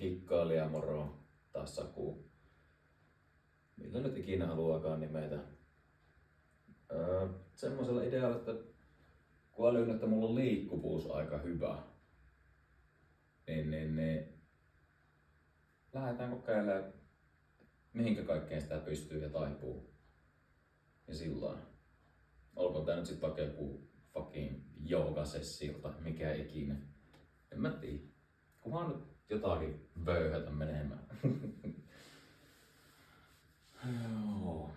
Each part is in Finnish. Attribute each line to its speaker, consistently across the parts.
Speaker 1: kikkailija, moro tai saku. Millä nyt ikinä haluaakaan nimetä. Semmoisella idealla, että kun älyn, että mulla on liikkuvuus aika hyvä, niin lähdetään kokeilemaan, mihinkä kaikkeen sitä pystyy ja taipuu. Ja sillä olkoon tää nyt sit vaikka joku fucking joogasessio tai mikä ikinä. En mä tiedä. Kunhan nyt jotakin vöyhätä menemään. Joo.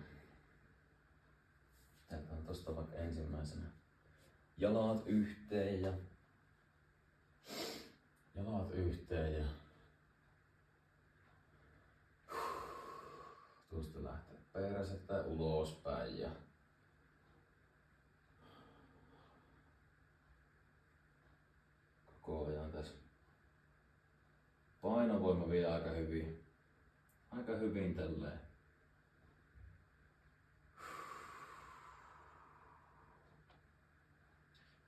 Speaker 1: Jätän tosta vaikka ensimmäisenä jalat yhteen ja tuosta lähtee persettä ulospäin ja koko ajan tässä painovoima vie aika hyvin tälleen.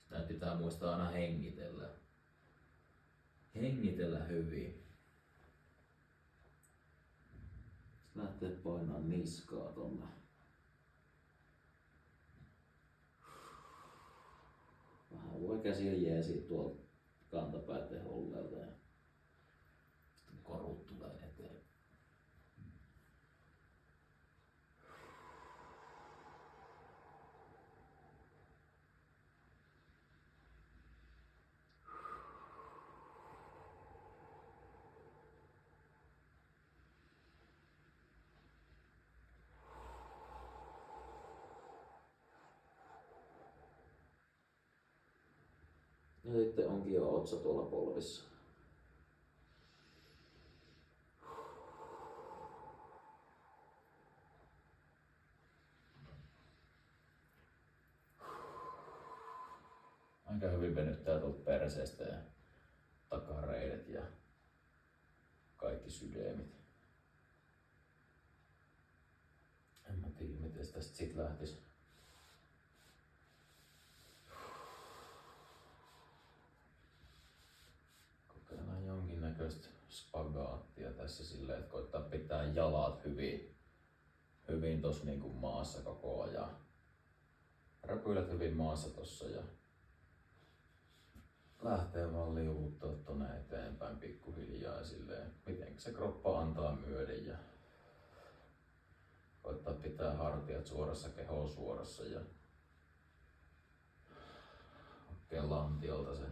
Speaker 1: Sitä pitää muistaa aina hengitellä hyvin. Sitten lähtee painaa niskaa tonne. Vähän voi käsiä jeesiä tuolta kantapäitten hollelta ja sitten korut tulee eteen. Ja sitten onkin jo otsa tuolla polvissa. Aika hyvin venyttää tuolta perseestä ja takareidet ja kaikki sydämit. En mä tiedä miten tästä sit lähtis. Kokeillaan jonkinnäköistä spagaattia tässä silleen, että koittaa pitää jalat hyvin tossa niinku maassa koko ajan. Räpylät hyvin maassa tossa ja lähtee vaan liuuttaa tonne eteenpäin pikkuhiljaa silleen, miten se kroppa antaa myöden ja koittaa pitää hartiat suorassa, keho suorassa ja oikein lantiolta se.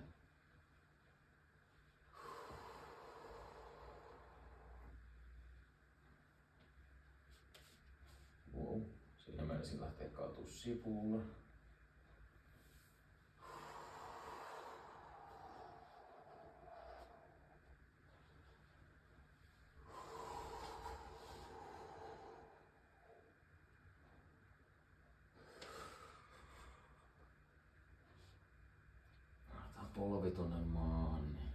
Speaker 1: Wow. Siinä menisin lähteä kaatua sivulle. Polvi tonne maahan. Niin.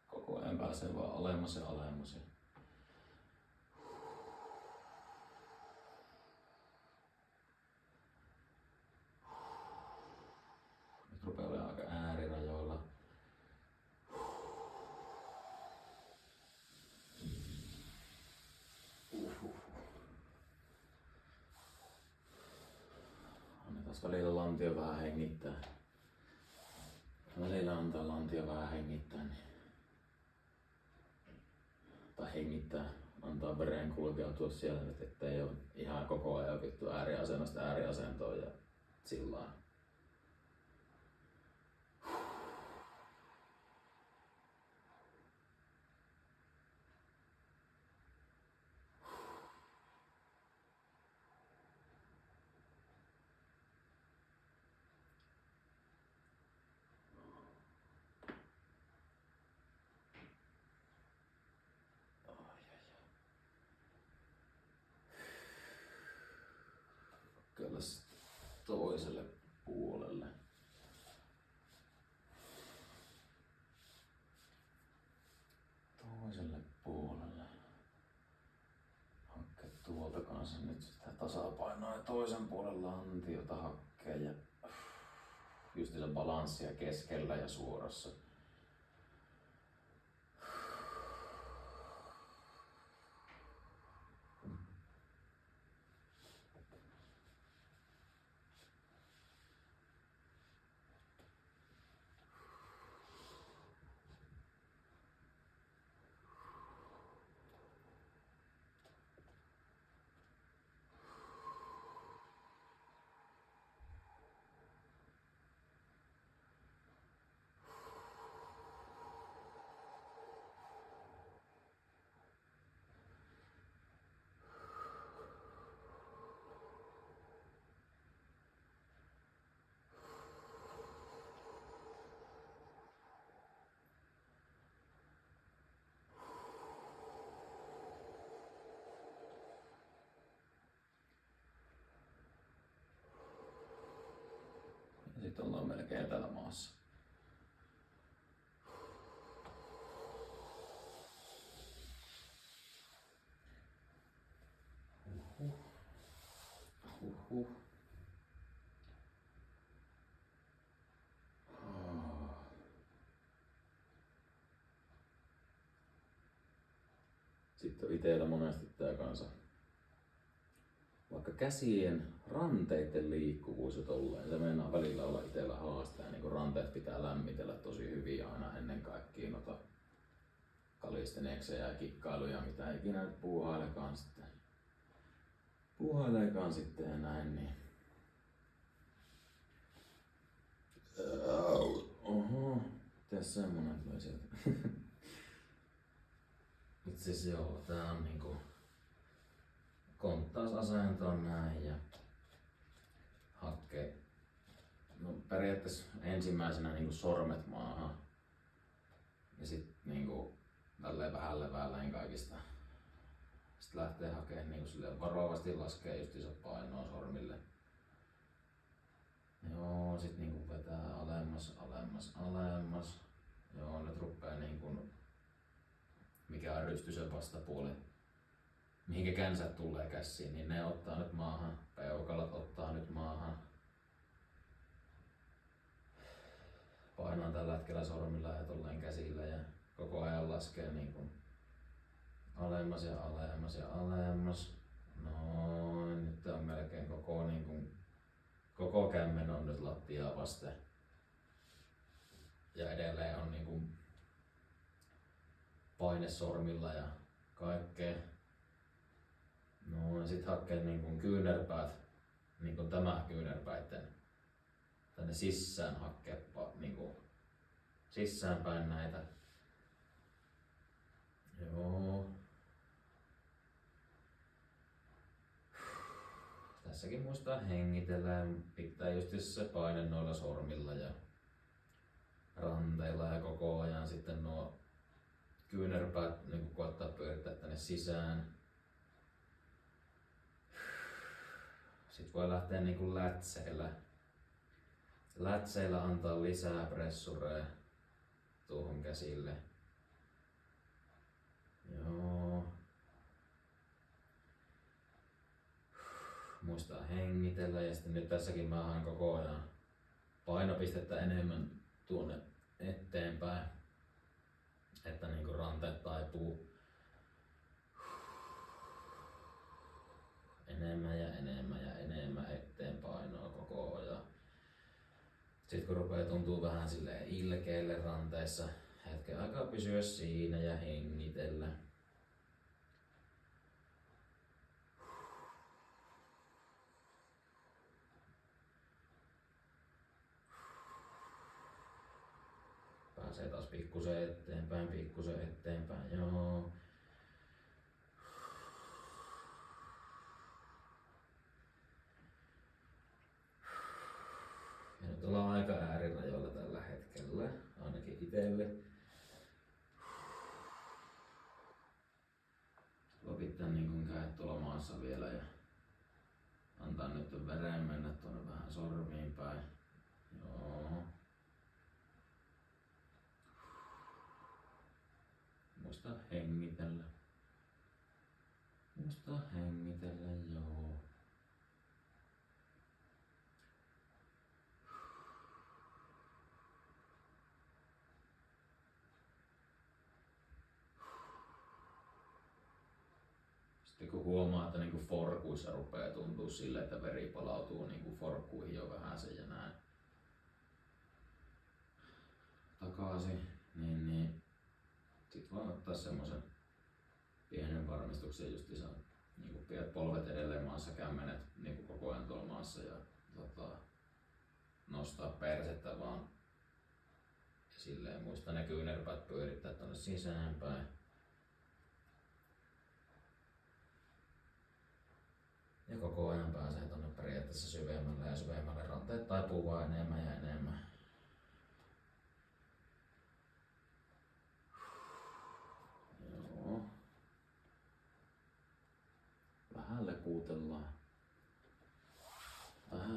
Speaker 1: Koko ajan pääsee vaan alemmas ja alemmas. Nyt rupeaa olemaan aika äärirajoilla. Annetaan välillä lantio vähän hengittää. Välillä antaa lantio vähän hengittää. Niin. Tai hengittää, antaa veren kulkeutua siellä, ettei ole ihan koko ajan vittu ääriasennosta ääriasentoon ja sillain. toiselle puolelle. Toiselle puolelle. Hakkee tuolta kanssa nyt sitä tasapainoa ja toisen puolen lantiota hakkee ja just se balanssia keskellä ja suorassa. Ja sit ollaan melkein täällä maassa. Sitten on itellä monesti tää kanssa. Vaikka käsien ranteiden liikkuvuus ja tolleen, se meinaa välillä olla itellä haaste. Ja niin ranteet pitää lämmitellä tosi hyvin aina ennen kaikkia noita kalisteneksejä ja kikkailuja, mitä ikinä nyt puuhailekaan sitten ja näin. Niin. Oho, tässä semmonen tulee sieltä. Nyt siis joo, tää on niinku konttausasento näin ja hakkee no periaatteessa ensimmäisenä niinku sormet maahan ja sit niinku tälleen vähän leväälleen kaikista. Sitten lähtee hakemaan niinku silleen varovasti laskee justiinsa painoa sormille. Joo, sit niinku vetää alemmas. Joo, nyt ruppee niinku mikä on rystysen vastapuoli, mihinkä känsät tulee käsiin, niin ne ottaa nyt maahan, peukalat ottaa nyt maahan. Painaan tällä hetkellä sormilla ja tolleen käsillä ja koko ajan laskee niin kuin alemmas ja alemmas ja alemmas. Noin, nyt on melkein koko, niin kuin, koko kämmen on nyt lattiaa vasten. Ja edelleen on niin kuin paine sormilla ja kaikkea. No ja sit hakkee niin kuin kyynärpäät, niin kuin tämä kyynärpäitten tänne sisään hakkee niin kuin sisäänpäin näitä. Joo. Tässäkin muistaa hengitellä ja pitää just se paine noilla sormilla ja ranteilla ja koko ajan sitten nuo kyynärpäät niin koettaa pyörittää tänne sisään. Sitten voi lähteä niin kuin lätseillä antaa lisää pressureja tuohon käsille. Joo. Muistaa hengitellä ja sitten nyt tässäkin mä haen koko ajan painopistettä enemmän tuonne eteenpäin, että niinku ranteet taipuu enemmän ja enemmän eteen painoa koko ajan. Sitten kun rupeaa tuntuu vähän silleen ilkeille ranteissa, hetken aikaa pysyä siinä ja hengitellä. Pääsee taas pikkusen eteenpäin, joo. Ja nyt ollaan aika äärirajoilla tällä hetkellä, ainakin itselle. Voi pitää niin kuin kädet tuolla maassa vielä ja antaa nyt veren mennä tuonne vähän vähän sormiin päin. Joo. Muista hengitellä. Muista hengitellä, joo. Sitten kun huomaa, että niinku forkuissa rupeaa tuntua silleen, että veri palautuu niinku forkkuihin jo vähän sen ja näin takaisin, niin sit vaan ottaa semmosen pienen varmistuksen justiinsa, niinku pidät polvet edelleen maassa, kämmenet niinku koko ajan tuolla maassa ja nostaa persettä vaan. Ja silleen muista ne kyynärpäät pyörittää tonne sisäänpäin. Ja koko ajan pääsee tonne periaatteessa syvemmälle ja syvemmälle. Ranteet taipuu vaan enemmän ja enemmän. Joo. Vähän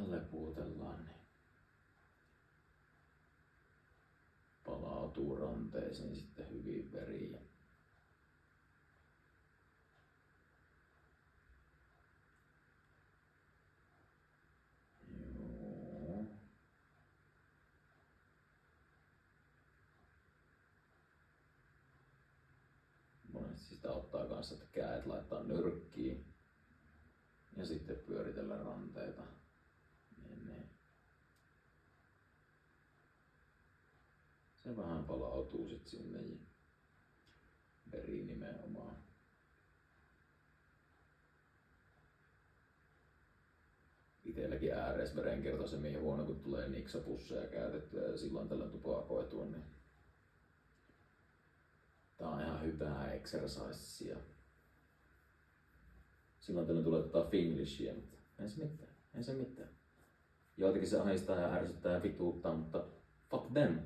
Speaker 1: lepuutellaan. Niin palautuu ranteisiin sitten hyvin veriin. Joo. Monesti sitä ottaa kanssa, että kädet laittaa nyrkkiin ja sitten pyöritellä ranteita. Niin. Se vähän palautuu sit sinne ja veriin nimenomaan. Itelläkin ääreisverenkiertoasemia huono, kun tulee niksapusseja käytettyä ja silloin tällöin tupakoitua, niin tää on ihan hyvää exercisea. Silloin tällöin tulee finglishia, mutta ei se mitään. Joitakin se ahistaa ja ärsyttää ja vituuttaa, mutta fuck them!